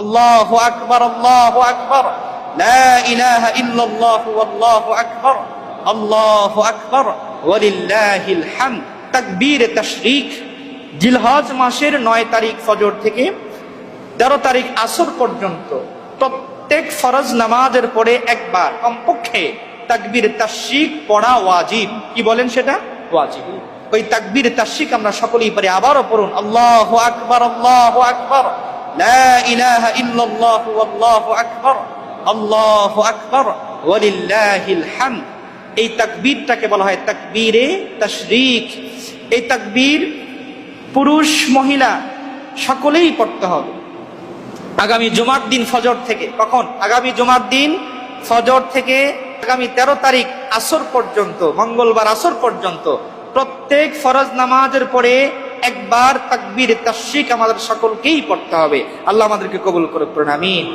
আল্লাহু আকবার, আল্লাহু আকবার, লা ইলাহা ইল্লাল্লাহু আল্লাহু আকবার, আল্লাহু আকবার, ওয়ালিল্লাহিল হামদ। তাকবীর তাশরিক। জিলহজ মাসের 9 তারিখ ফজর থেকে 13 তারিখ আসর পর্যন্ত প্রত্যেক ফরজ নামাজের পরে একবার কমপক্ষে তাকবীর তাশরিক পড়া ওয়াজিব। কি বলেন সেটা? ওয়াজিব। ওই তাকবীর তাশরিক আমরা সকলেই পারি। আবারও পড়ুন, আল্লাহু আকবার, আল্লাহু আকবার, লা ইলাহা ইল্লাল্লাহু আল্লাহু আকবার, আল্লাহু আকবার, ওয়ালিল্লাহিল হামদ। এই তাকবীরটাকে বলা হয় তাকবীরে তাশরিক। এই তাকবীর পুরুষ মহিলা সকলেই পড়তে হবে। আগামী জুমার দিন ফজর থেকে, কখন? আগামী জুমার দিন ফজর থেকে আগামী 13 তারিখ আসর পর্যন্ত, মঙ্গলবার আসর পর্যন্ত প্রত্যেক ফরজ নামাজের পরে একবার তাকবীর তাশরিক আমাদের সকলকেই পড়তে হবে। আল্লাহ আমাদেরকে কবুল করে পড়ুন, আমিন।